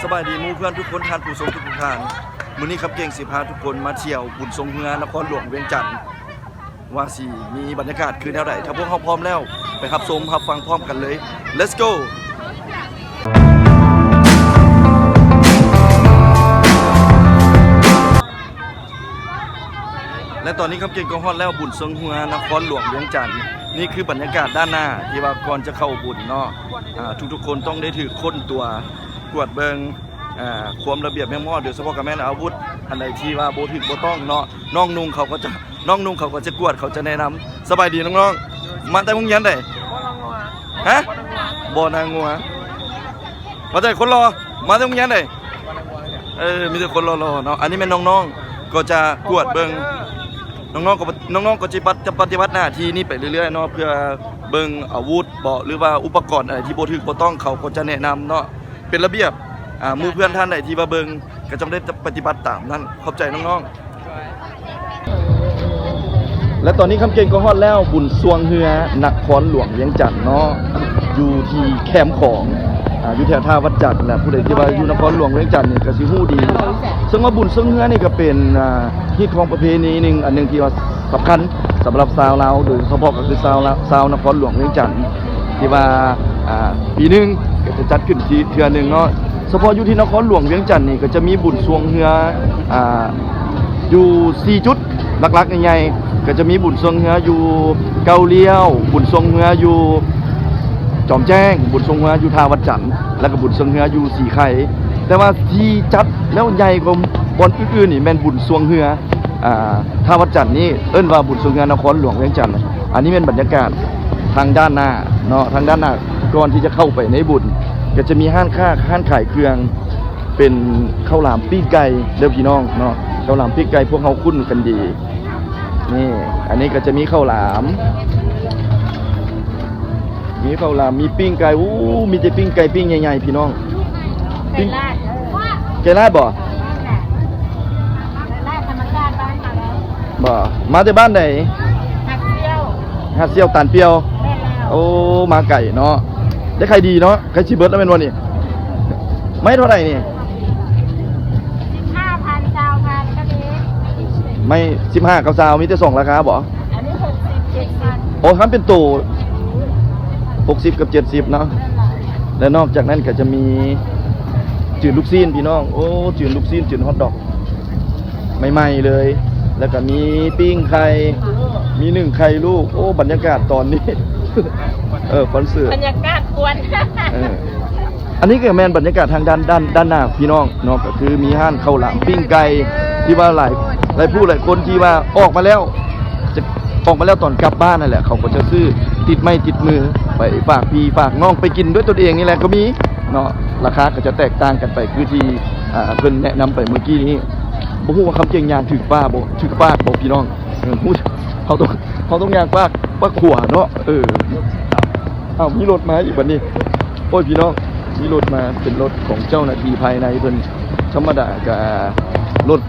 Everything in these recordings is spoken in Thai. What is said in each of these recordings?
สบายดีมู่เพื่อนทุกคนทานผู้ทรงทุกท่านมื้อนี้ครับเก่งสิพาทุกคนมาเที่ยวบุญทรงเฮือนครหลวงเวียงจันทน์ว่าสิมีบรรยากาศคือแนวใดถ้าพวกเขาพร้อมแล้วไปรับชมรับฟังพร้อมกันเลย let's go และตอนนี้ครับเก่งก็ฮอดแล้วบุญทรงเฮือนครหลวงเวียงจันทน์นี่คือบรรยากาศด้านหน้าที่ว่าก่อนจะเข้าบุญเนาะทุกๆคนต้องได้ถือค้นตัวกวดเบิงความระเบียบแม่มอดโดยเฉพาะกับแม่นอาวุธอันใดที่ว่าโบถึกโบต้องเนาะน้องนุ่งเขาก็จะกวดเขาจะแนะนำสบายดีน้องๆมาแต่โรงเรียนได้ฮะบ่นางงัวมาแต่คนรอมาแต่โรงเรียนได้มีแต่คนรอเนาะอันนี้แม่น้องๆก็จะกวดเบิงน้องๆก็จะปฏิบัติหน้าที่นี่ไปเรื่อยๆเนาะเพื่อเบิงอาวุธบ่หรือว่าอุปกรณ์อะไรที่โบถึกโบต้องเขาก็จะแนะนำเนาะเป็นระเบียบหมู่เพื่อนท่านใดที่มาเบิงก็ต้องได้ปฏิบัติตามนั่นขอบใจน้องๆและตอนนี้คำเก่งก็ฮอดแล้วบุญสวงเฮือนครหลวงเวียงจันทน์เนาะอยู่ที่แคมป์ของอยู่แถวท่าวัดจันทน์แหละผู้ใดที่ว่าอยู่นครหลวงเวียงจันทน์นี่ก็สิฮู้ดีซึ่งว่าบุญสวงเฮือนี่ก็เป็นฮิตของประเพณีนึงอันนึงที่ว่าสำคัญสำหรับชาวลาวโดยเฉพาะก็คือชาวนครหลวงเวียงจันทน์ที่ว่าปีนึงก็จะจัดขึ้นที่เทื่อนึงเนาะเฉพาะอยู่ที่นครหลวงเวียงจันทน์นี่ก็จะมีบุญสวงเฮืออยู่4จุดหลักๆใหญ่ๆก็จะมีบุญสวงเฮืออยู่เกาเลี้ยวบุญสวงเฮืออยู่จอมแจ้งบุญสวงเฮืออยู่ท่าวัดจันทน์แล้วก็บุญสวงเฮืออยู่สีไข่แต่ว่าที่จัดแล้วใหญ่กว่าบอนอื่นๆนี่แม่นบุญสวงเฮือท่าวัดจันทน์นี่เอิ้นว่าบุญสวงเฮือนครหลวงเวียงจันทน์อันนี้เป็นบรรยากาศทางด้านหน้าเนาะทางด้านหน้าก่อนที่จะเข้าไปในบุญก็จะมีห้านขายเครื่องเป็นข้าวหลามปิ้งไก่เด้อพี่น้องเนาะข้าวหลามปิ้งไก่พวกเขาคุ้นกันดีนี่อันนี้ก็จะมีข้าวหลามมีปิ้งไก่มีแต่ปิ้งไก่ปิ้งใหญ่ๆพี่น้องปิ้งไก่ลาดบ่ธรรมชาติบ้านมาแล้วบ่มาแต่บ้านไหนหัดเซี่ยวตานเปียวโอ้มาไก่เนาะได้ใครดีเนาะใครชิเบิร์ดแล้วเป็นวันนี้ไม่เท่าไหร่นี่15,000 20,000ก็ดีไม่15กับ20มีแต่2ราคาบ่อันนี้60 70โอ้ครับเป็นตู้60กับ70เนาะและนอกจากนั้นก็จะมีจืดลูกซีนพี่น้องโอ้จืดลูกซีนจืดฮอทดอกใหม่ๆเลยแล้วก็มีปิ้งไข่มี1ไข่ลูกโอ้บรรยากาศตอนนี้คอนเสิร์ตบรรยากาศกวนอันนี้ก็แมนบรรยากาศทางด้านหน้าพี่น้องเนาะก็คือมีห้านข้าวหลามปิ้งไก่ที่ว่าหลายผู้หลายคนที่ว่าออกมาแล้วตอนกลับบ้านนั่นแหละเขาก็จะซื้อติดไม้ติดมือไปฝากพี่ฝากน้องไปกินด้วยตัวเองนี่แหละก็มีเนาะราคาก็จะแตกต่างกันไปคือที่เพิ่นแนะนำไปเมื่อกี้นี้บ่ฮู้ว่าคำเก่งยางถึกป้าบ่ถึกปากบ่พี่น้องเขาต้องยางปากขวาเนาะมีรถมาอีกบัดนี้โอ้ยพี่น้องมีรถมาเป็นรถของเจ้าหน้าที่ภายในเพิ่นธรรมดากับรถ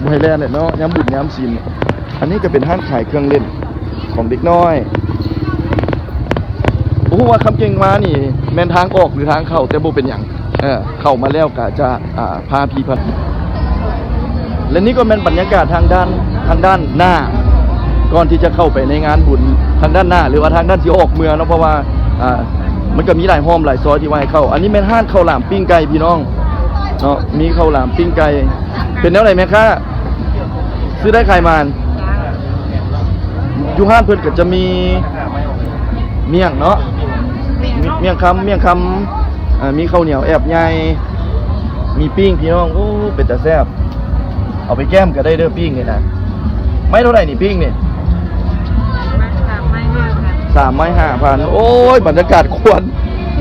ไวแลนด์เนาะย้ำบุญย้ำศีลอันนี้ก็เป็นห้างขายเครื่องเล่นของเด็กน้อยโอ้โหว่าคำเก่งมานี่แม่นทางออกหรือทางเข้าแต่บ่เป็นหยังเข้ามาแล้วก็จะพาพี่พันและนี่ก็เป็นบรรยากาศทางด้านหน้าก่อนที่จะเข้าไปในงานบุญทางด้านหน้าหรือว่าทางด้านที่ออกเมืองเนาะเพราะว่ามันก็มีหลายห้อมหลายซอยที่ว่าให้เข้าอันนี้เป็นห้านข้าวหลามปิ้งไก่พี่น้องเนาะมีข้าวหลามปิ้งไก่เป็นแนวไหนแม่ค้าซื้อได้ขายมานอยู่ห้านเพิ่นก็จะมีเมี่ยงเนาะเมี่ยงคำมีข้าวเหนียวแอบใหญ่มีปิ้งพี่น้องโอ้เป็นแต่แซ่บเอาไปแก้มก็ได้เด้อปิ้งนี่นะไม่เท่าไหร่นี่ปิ้งนี่3 ไม้ 5,000โอ้ยบรรยากาศควร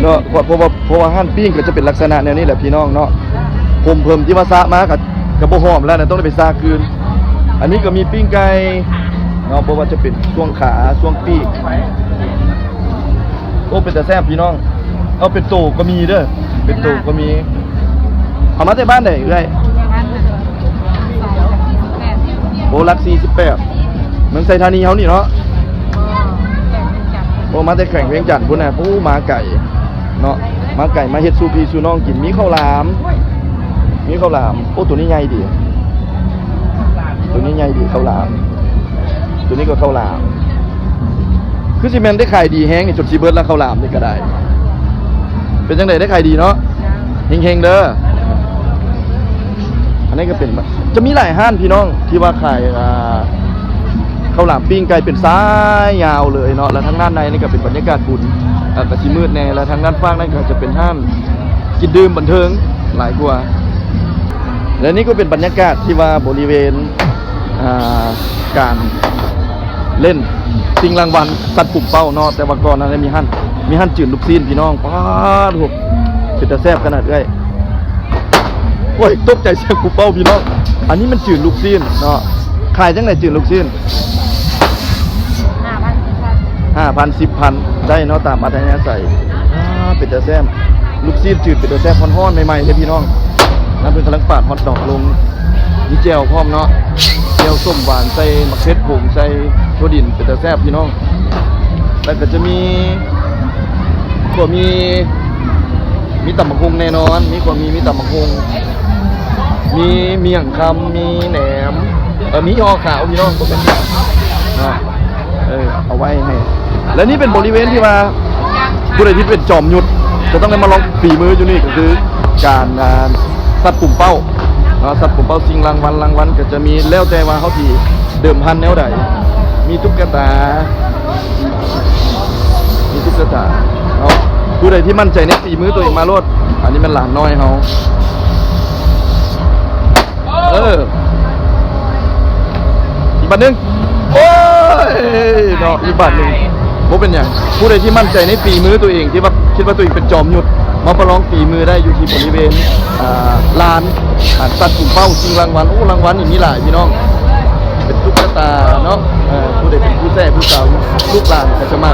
เนาะเพราะว่าห้านปิ้งก็จะเป็นลักษณะแนวนี้แหละพี่น้องเนาะผมเพิ่มที่มาซะมากับบ่หอมแล้วนะต้องได้ไปซาคืนอันนี้ก็มีปิ้งไก่เนาะเพราะว่าจะเป็นช่วงขาช่วงปีกโอ้เป็นแต่แซ่บพี่น้องเอาเป็นโตก็มีเด้อเป็นโตก็มีเอามาจากบ้านไหนเอ้ยโบลัก48เมืองไซธานีเฮานี่เนาะโอ้มาแต่แข่งเวียงจันทน์พุ่นน่ะปูมาไก่เนาะ มาไก่มาเฮ็ดซูพีซูน้องกินมีข้าวหลามโอ้ตัวนี้ใหญ่ดีตัวนี้ใหญ่ดีข้าวหลามตัวนี้ก็ข้าวหลามคือซีเมนได้ขายดีแฮงนี่จดซีเบิร์ดแล้วข้าวหลามนี่ก็ได้เป็นจังไดได้ขายดีเนาะเฮงๆเด้ออันนี้ก็เป็นจะมีหลายห้านพี่น้องที่ว่าขายข้าวหลามปิ้งไก่เป็นซ้ายยาวเลยเนาะแล้วทางด้านในนี่ก็เป็นบรรยากาศบุญกระสีมืดแน่แล้วทางด้านฟ้านั่นก็จะเป็นห้านกินดื่มบันเทิงหลายกว่าและนี่ก็เป็นบรรยากาศที่ว่าบริเวณการเล่นชิงรางวัลสัตว์ปุ่มเป้าเนาะแต่ว่าก่อนนั้นมีหั่นจืดลูกซีนพี่น้องป้าถูกเป็นตาแซ่บขนาดเอ้ยโอ้ยตกใจเสียงปุ่มเป้าพี่น้องอันนี้มันจืดลูกซีนเนาะขายจังไหนจืดลูกซีน5,000 10,000ได้เนาะตามอัธยาศัยเป็นตาแซ่บลูกซีนจืดเป็นตาแซ่บฮ้อนๆใหม่ๆเลยพี่น้องนั่นเป็นกำลังปาดฮอตดอกลงมีแจ่วพร้อมเนาะแจ่วส้มหวานใส่มะเขือผงใส่ถั่วดินเป็นตาแซ่บพี่น้องแล้วก็จะมีตำบักหุ่งแน่นอนมีตำบักหุ่งมีเมี่ยงคำมีแหนมมีห่อขาวพี่น้องก็เป็นเอาไว้ให้และนี่เป็นบริเวณที่ว่าผู้ใดที่เป็นจอมยุทธจะต้องได้มาลองฝีมืออยู่นี่ก็คือการสัตว์ปุ่มเป้าสัตว์ปุ่มเป้าชิงรางวัลก็จะมีแล้วแต่ว่าเขาที่เดิมพันแนวใดมีตุ๊กตาเนาะผู้ใดที่มั่นใจในฝีมือตัวเองมาโลดอันนี้มันหลานน้อยเขาอีกบัตรหนึ่งโอ้ยเนาะอีกบัตรหนึ่งพวกเป็นอย่างผู้ใดที่มั่นใจในฝีมือตัวเองที่ว่าคิดว่าตัวเองเป็นจอมยุทธมาประลองฝีมือได้อยู่ที่บริเวณลานสัตว์ปุ่มเป้าชิงรางวัลรางวัลนี่มีหลายพี่น้องเป็นตุ๊กตาเนาะผู้ใดเป็นผู้แท้ผู้สาวลูกหลานก็จะมา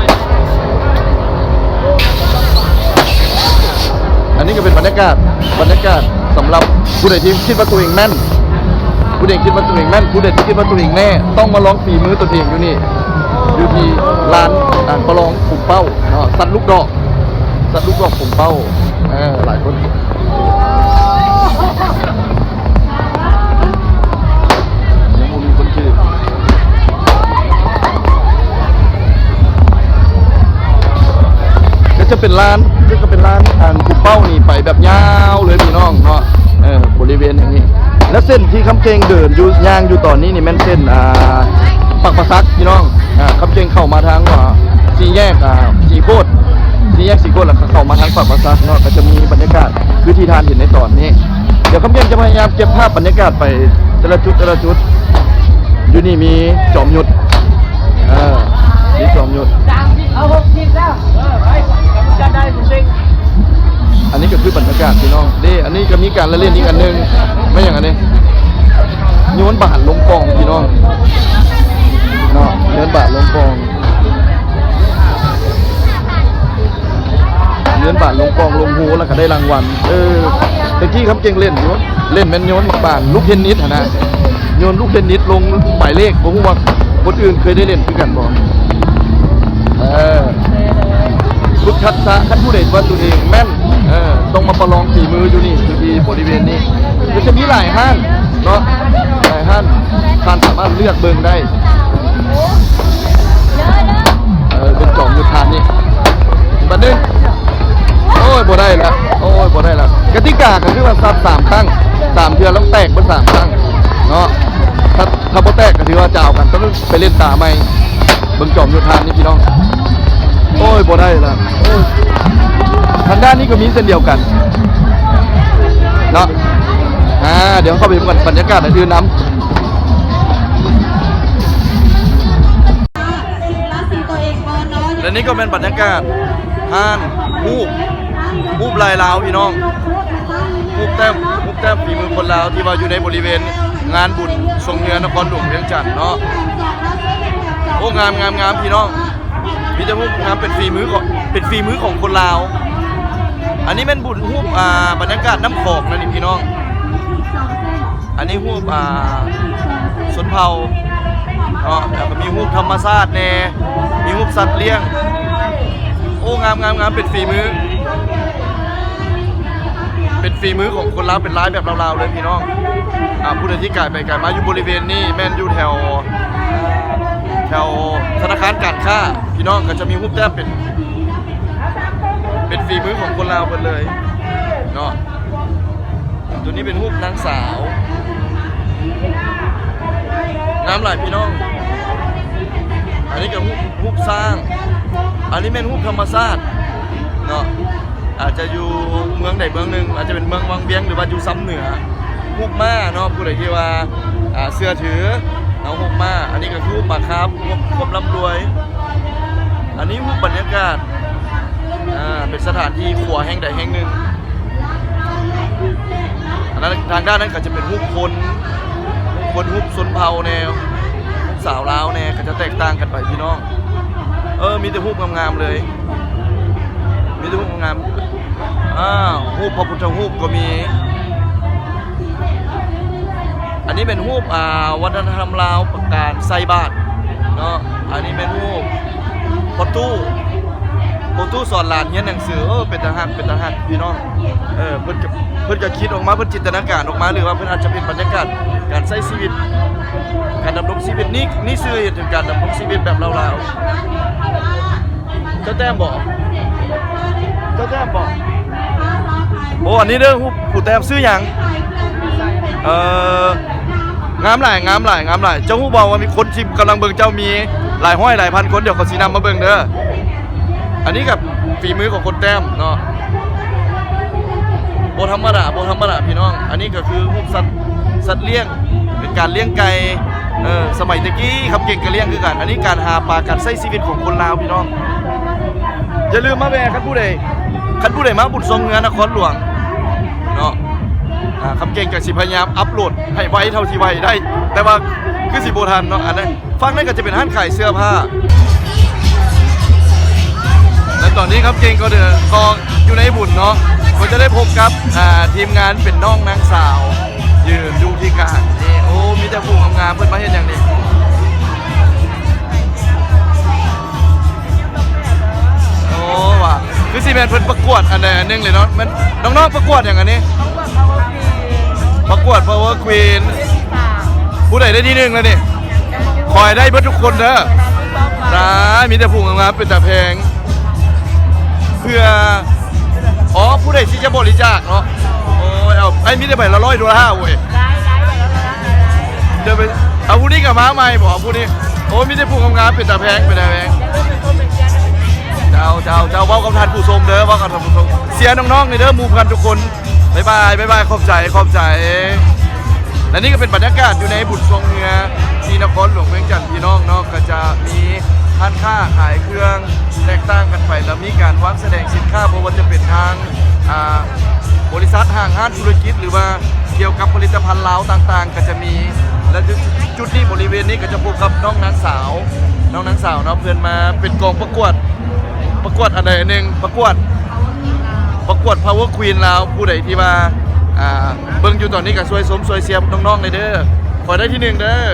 อันนี้ก็เป็นบรรยากาศสำหรับผู้ใดที่คิดว่าตัวเองแม่นผู้ใดคิดว่าตัวเองแม่นผู้ใดที่คิดว่าตัวเองแน่ต้องมาลองฝีมือตัวเองอยู่นี่อยู่ที่ร้านประลองปุ่มเป้าสัตว์ลูกดอกปุ่มเป้าหลายคนยังมีคนชื่อก็จะเป็นร้านปุ่มเป้านี่ไปแบบยาวเลยพี่น้องเนาะบริเวณอย่างนี้และเส้นที่คำเจงเดินอยู่ย่างอยู่ตอนนี้นี่แม่นเส้นปักประซักพี่น้องคำเจงเข้ามาทางสี่แยกสีโคตรแล้วเข้ามาทางปักประซักเนาะก็จะมีบรรยากาศคือที่ทานเห็นในตอนนี้เดี๋ยวคำเจงจะพยายามเก็บภาพบรรยากาศไปแต่ละจุดอยู่นี่มีจอมยุทธมีจอมยุทธเอา60แล้วไปจะได้จริงอันนี้ก็คือบรรยากาศพี่น้องอันนี้ก็มีการเล่นอีกอันนึงไม่อย่างอันนี้โยนบาทลงกองพี่น้องเนาะโยนบาทลงกองลงหูแล้วก็ได้รางวัลตะกี้ครับเก่งเล่นแม่นโยนบาทลูกเทนนิสนะโยนลูกเทนนิสลงหมายเลขผมว่าคนอื่นเคยได้เล่นคือกันบ่ฝึกทักษะขั้นผู้ใดว่าตัวเองแม่นต้องมาประลองฝีมืออยู่นี่อยู่ที่บริเวณนี้ก็จะมีหลายห้างเนาะหลายห้างท่านสามารถเลือกเบิ่งได้เป็นจอมยุทธานนี่บัดนึงโอ้ยบ่ได้ละกติกาก็คือว่าซับ3ครั้ง3เทื่อแล้วแตกเป็น3ครั้งเนาะถ้าบ่แตกก็ถือว่าจะเอากันต้องไปเล่นตาใหม่เบิ่งจอมยุทธานนี่พี่น้องโอ้ยบ่ได้ละทางด้านนี้ก็มีเส้นเดียวกันเนาะเดี๋ยวเข้าไปดูกันบรรยากาศในอื่นน้ำและนี่ก็เป็นบรรยากาศห้านฮูบลายลาวพี่น้องฮูบแต้มฝีมือคนลาวที่มาอยู่ในบริเวณงานบุญทรงเนื้อนครหลวงเวียงจันทร์เนาะโอ้งามพี่น้องมีแต่ฮูบงามเป็นฝีมือของคนลาวอันนี้เป็นบุญฮูบบรรยากาศน้ำโขกนะนี่พี่น้องอันนี้ฮูบสนเผาแล้วก็มีฮูบธรรมชาติแน่มีฮูบสัตว์เลี้ยงโอ้งามเป็นฝีมือ เป็นฝีมือของคนลาวเป็นร้ายแบบลาวๆเลยพี่น้องผู้ใดที่ไก่ไปไก่มาอยู่บริเวณนี้แม่นอยู่แถวธนาคารการค้าพี่น้องก็จะมีรูปแต้มเป็นฝีมือของคนลาวหมดเลยเนาะตัวนี้เป็นรูปนางสาวน้ำไหลพี่น้องอันนี้ก็รูปสร้างอันนี้เป็นรูปธรรมชาติเนาะอาจจะอยู่เมืองใดเมืองหนึ่งอาจจะเป็นเมืองวังเวียงหรือว่าอยู่ซ้ำเหนือรูปม้าเนาะผู้ใดที่ว่าเสื้อถือเอารูปม้าอันนี้ก็คือรูปปลาคาร์ฟความร่ำรวยอันนี้รูปบรรยากาศเป็นสถานที่ขัวแห่งใดแห่งหนึ่งอันนั้นทางด้านนั้นก็จะเป็นรูปคนรูปชนเผ่าแนวรูปสาวลาวแนวก็จะแตกต่างกันไปพี่น้องมีแต่รูปงามๆเลยมีแต่รูปงามรูปพระพุทธรูปก็มีอันนี้เป็นรูปวัฒนธรรมลาวประกาศไซบาทเนาะอันนี้เป็นรูปพอตู้สอนหลานเรียนหนังสือเป็นทหารพี่น้องเพิ่นจะคิดออกมาเพิ่นจินตนาการออกมาหรือว่าเพิ่นอาจจะเป็นบรรยากาศการใช้ชีวิตการดำรงชีวิตนี่ซื่อเห็นถึงการดำรงชีวิตแบบลาวๆเจ้าแต้มบอกโอ้อันนี้เด้อผู้แต้มซื้อหยังงามหลายเจ้าฮู้บอกว่ามีคนที่กำลังเบิ่งเจ้ามีหลายห้อยหลายพันคนเดี๋ยวเขาสินำมาเบิ่งเด้ออันนี้กับฝีมือของคนแต้มเนาะโบธรรมดาพี่น้องอันนี้ก็คือรูปสัตว์เลี้ยงเป็นการเลี้ยงไก่สมัยตะกี้ครับเก่งกับเลี้ยงคือกันอันนี้การหาปลาการใช้ชีวิตของคนลาวพี่น้องอย่าลืมมาแวะคันผู้ใดมาบุญทรงเงินนครหลวงเนาะคำเก่งกับสิพยายามอัพโหลดให้ไว้เท่าที่ไว้ได้แต่ว่าคือสิโบทันเนาะอันนั้นฟังนั่นก็จะเป็นห้างขายเสื้อผ้าและตอนนี้ครับเก่งก็อยู่ในบุญเนาะก็จะได้พบกับทีมงานเป็นน้องนางสาวยืนดูที่กลางนี่โอ้มีแต่ผู้งามเพิ่นมาเห็นอย่างนี้โอ้ว่ะคือสิแมนเพิ่นประกวดอันใดอันหนึ่งเลยเนาะมันน้องๆประกวดอย่างอันนี้ประกวด Power Queen ผู้ใดได้ที่หนึ่งแล้วนี่คอยได้เพื่อทุกคนเด้อนะมีแต่ผู้งามเป็นแต่เพลงเพื่อผู้ใดที่จะบริจาคเนาะโอ้ยเอาไอ้มีแต่ใบละ$100เว้ยเดี๋ยวไปเอาผู้นี้กับม้าใหม่บอกผู้นี้โอ้มีแต่ผู้งามเป็นแต่แพงเจ้าเว้ากับท่านผู้ชมเด้อเว้ากับท่านผู้ชมเสียน้องๆในเด้อหมู่กันทุกคนบ๊ายบายขอบใจและนี่ก็เป็นบรรยากาศอยู่ในบุญทรงเรือที่นครหลวงเวียงจันทร์พี่น้องเนาะก็จะมีร้านค้าขายเครื่องแตกต่างกันไปแล้วมีการวางแสดงสินค้าเพราะว่าจะเป็นทางบริษัทห้างธุรกิจหรือว่าเกี่ยวกับผลิตภัณฑ์ลาวต่างๆก็จะมีและจุดนี้บริเวณนี้ก็จะพบกับน้องนางสาวเนาะเพื่อนมาเป็นกองประกวดอันใดหนึ่งประกวด Power Queen ลาวผู้ใดที่ว่าเบิ่งอยู่ตอนนี้ก็ช่วยเสียบน้องๆเลยเด้อขอได้ที่หนึ่งเด้อ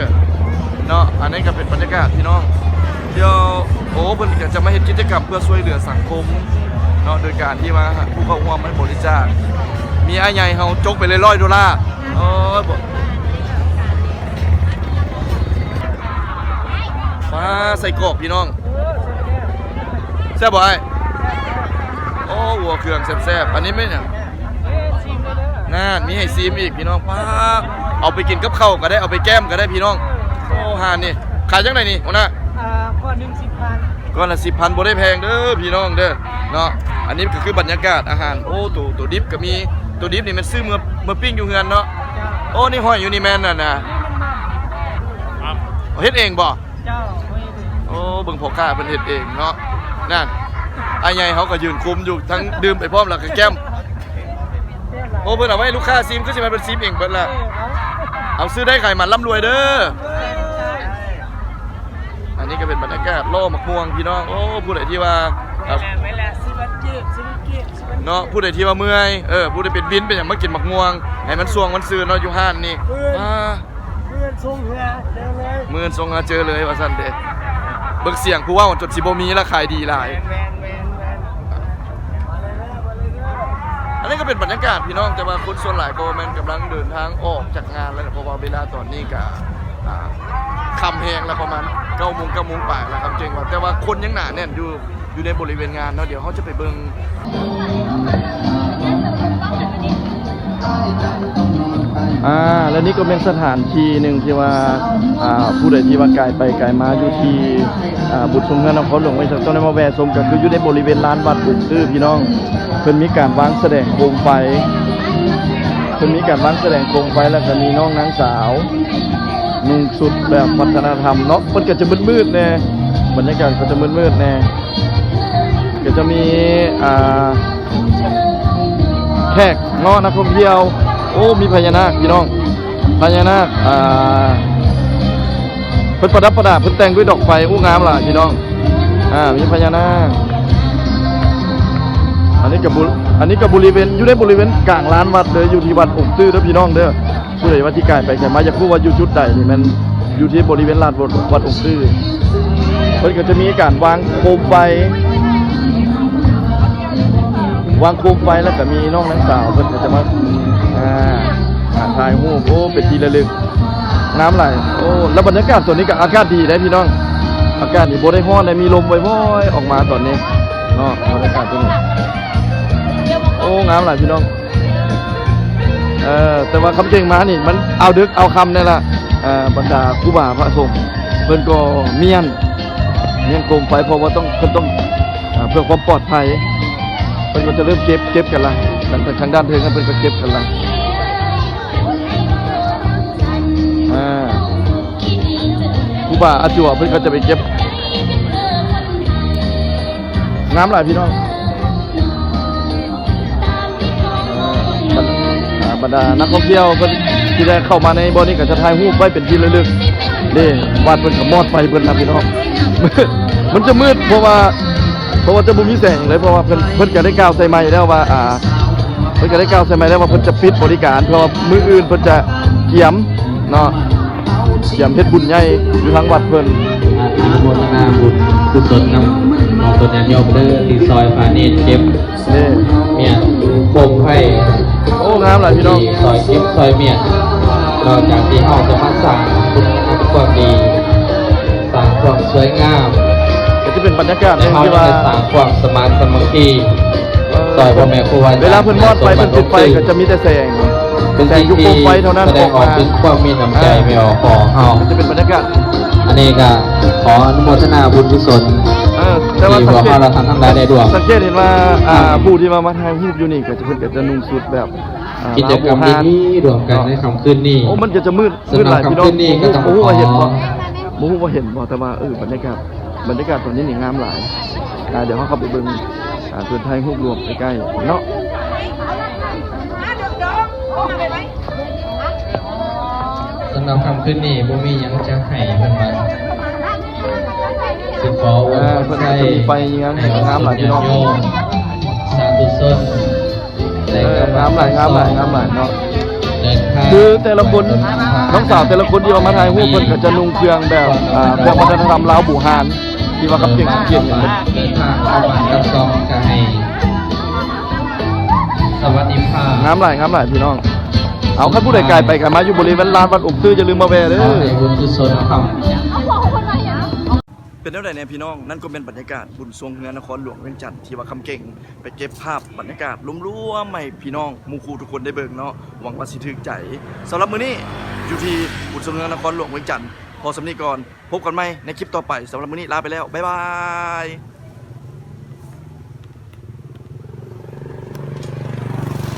เนาะอันนี้ก็เป็นบรรยากาศพี่น้องเดี๋ยวเพิ่นก็จะมาเฮ็ดกิจกรรมเพื่อช่วยเหลือสังคมเนาะโดยการที่ว่าผู้เข้าร่วมมันบริจาคมีอ้ายใหญ่เฮาจกไปเลย$100มาใส่กรอกพี่น้องแซ่บบ่ไอ้หัวเครื่องแซ่บอันนี้ไม่เนี่ยมีให้ซีมอีกพี่น้องป้าเอาไปกินกับข้าวก็ได้เอาไปแก้มก็ได้พี่น้องหานนี่ขายจังไหนนี่หัวหน้าก้อนละ10,000บ่ได้แพงเด้อพี่น้องเด้อเนาะอันนี้ก็คือบรรยากาศอาหารตัวดิบก็มีตัวดิบนี่มันซื้อเมื่อปิ้งอยู่เฮือนเนาะนี่ห้อยอยู่นี่แม่นน่ะนะเฮ็ดเองบ่เบิ่งพ่อค้าเพิ่นเฮ็ดเองเนาะนั่นไอ้ใหญ่เขาก็ยืนคุมอยู่ทั้งดื่มไปพร้อมแล้วก็แก้มเพิ่นเอาไว้ลูกค้าซิมก็สิมาเป็นซิมเองเบิดล่ะเอาซื้อได้ไข่มันร่ำรวยเด้ออันนี้ก็เป็นบรรยากาศโล่หมกม่วงพี่น้องผู้ใดที่ว่าเนาะผู้ใดที่ว่าเมื่อยผู้ใดเป็นวินเป็นอย่างมากินหมกม่วงให้มันสวงมันซื่อเนาะอยู่ห้านนี่เมื่อนทรงหาเจอเลยว่าซั่นเด้เบิ่งเสียงผู้ว่าจนสิบ่มีราคาดีหลาย อันนี้ก็เป็นบรรยากาศพี่น้องแต่ว่าคนส่วนหลายก็แมันกำลังเดินทางออกจากงานแล้วเพราะว่าเวลาตอนนี้ก็คำแหงแล้วประมาณ9 โมงป่ายแล้วครับจริงว่าแต่ว่าคนยังหนาแน่นอยู่ในบริเวณงานเนาะเดี๋ยวเขาจะไปเบิ่งแล้วนี่ก็เป็นสถานที่หนึ่งที่ว่าผู้ใดที่ว่าไกลไปไกลมาอยู่ที่บุตรชมเงินนครหลวงไม่ต้องได้มาแวะชมกันคืออยู่ในบริเวณลานวัดบุกตื้อพี่น้องเพิ่นมีการวางแสดงโคมไฟแล้วก็มีน้องนางสาวนุ่งชุดแบบวัฒนธรรมเนาะมันก็จะมืดๆแน่บรรยากาศก็จะมืดๆแน่ก็จะมีแขกเนาะนักท่องเที่ยวโอ้มีพญานาคพี่น้องพญานาคเพิ่นประดับประดาเพิ่นแต่งด้วยดอกไฟอู้งามล่ะพี่น้องมีพญานาคอันนี้กับบริเวณอยู่ในบริเวณกลางลานวัดเลยอยู่ที่วัดองค์ตื้อเด้อพี่น้องเด้อผู้ใดว่าที่ไกลไปไกลมาอยากรู้ว่าอยู่จุดใดนี่มันอยู่ที่บริเวณลานวัดองค์ตื้อเพิ่นก็จะมีการวางโคมไฟแล้วก็มีน้องนางสาวเพิ่นก็จะมาถ่ายรูปโอ้เป็นที่ระลึกน้ำไหลโอ้แล้วบรรยากาศส่วนนี้ก็อากาศดีได้พี่น้องอากาศนี่บ่ได้ร้อนได้มีลมบ่อยๆออกมาตอนนี้เนาะบรรยากาศตรงนี้โอ้งามหลายพี่น้องแต่ว่าคำเก่งมานี่มันเอาดึกเอาคำนี่ล่ะบรรดาครูบาพระสงฆ์เพิ่นก็เมียนโคมไฟเพราะว่าเพิ่นต้องเพื่อความปลอดภัยเพิ่นก็จะเริ่มเก็บกันละทางด้านเทิงเพิ่นก็เก็บกันละครูบาอาจั่วเพิ่นก็จะไปเก็บน้ำหลายพี่น้องบรรดานักท่องเที่ยวเพิ่นที่ได้เข้ามาในบ่อนี้ก็จะถ่ายรูปไว้เป็นที่ระลึกนี่วัดเพิ่นก็มอดไฟเพิ่นนะพี่น้องมันจะมืดเพราะว่าจะบ่มีแสงเลยเพราะว่าเพิ่นก็ได้กล่าวใส่ไมค์แล้วว่าเพิ่นจะปิดบริการเพราะว่ามื้ออื่นเพิ่นจะเกี่ยมเนาะเกี่ยมเฮ็ดบุญใหญ่อยู่ทางวัดเพิ่นอนุโมทนาบุญกุศลนำของตนญาติโยมเด้อที่ซอยพาณิชย์เก็บนี่เมียโคมไฟโอ้งามหลายพี่น้องซอยเก็บซอยเมียนอกจากที่เฮาจะมาสร้างคุณความดีสร้างความสวยงามก็จะเป็นบรรยากาศที่ว่าสร้างความสมานสมัคคีซอยพ่อแม่ครูอาจารย์เวลาเพิ่นมอดไฟเพิ่นจุดไฟก็จะมีแต่แสงเป็นสิ่งที่แสดงออกถึงความมีน้ำใจไม่ออกขอเฮาจะเป็นบรรยากาศอันนี้ก็ขออนุโมทนาบุญกุศลแต่ว่าสังเกตเราทำทั้งหลายได้ด้วยสังเกตเห็นว่าผู้ที่มาถ่ายรูปอยู่นี่ก็จะเพิ่นก็จะนุ่งชุดแบบกิจกรรมดีๆรวมกันในค่ำคืนนี้โอ้มันจะมืดหลายพี่น้องโอ้ว่าเห็นบ่แต่ว่าบรรยากาศตอนนี้นี่งามหลายเดี๋ยวเขาเข้าไปเบิ่งเพิ่นถ่ายรูปรวมใกล้ๆเนาะสำหรับค่ำคืนนี้บ่มีหยังจะให้เพิ่นมาสิขอว่าเพิ่นจะมีไฟยิงงามหลายพี่น้องสาธุชนงามหลายเนาะคือแต่ละคนน้องสาวแต่ละคนที่มาถ่ายรูปเพิ่นก็จะนุ่งเครื่องแบบพวกวัฒนธรรมลาวบูฮานที่ว่ากับเก่งอย่างนี้เดินทางเข้าบ้านกับซองก็ให้สวัสดิภาพงามหลายพี่น้องเอาคันผู้ใดไกลไปกันมาอยู่บริเวณลานวัดองค์ตื้ออย่าลืมมาแวะเด้อบุญกุศลครับเป็นเท่าไหร่เนี่ยพี่น้องนั่นก็เป็นบรรยากาศบุญทรงเฮือนนครหลวงเวียงจันทร์ที่ว่าคำเก่งไปเก็บภาพบรรยากาศล้วนๆให้พี่น้องหมู่ครูทุกคนได้เบิ่งเนาะหวังว่าสิถึกใจสำหรับมื้อนี้อยู่ที่บุญทรงเฮือนนครหลวงเวียงจันทร์พอสำนีก่อนพบกันใหม่ในคลิปต่อไปสำหรับมื้อนี้ลาไปแล้วบ๊ายบาย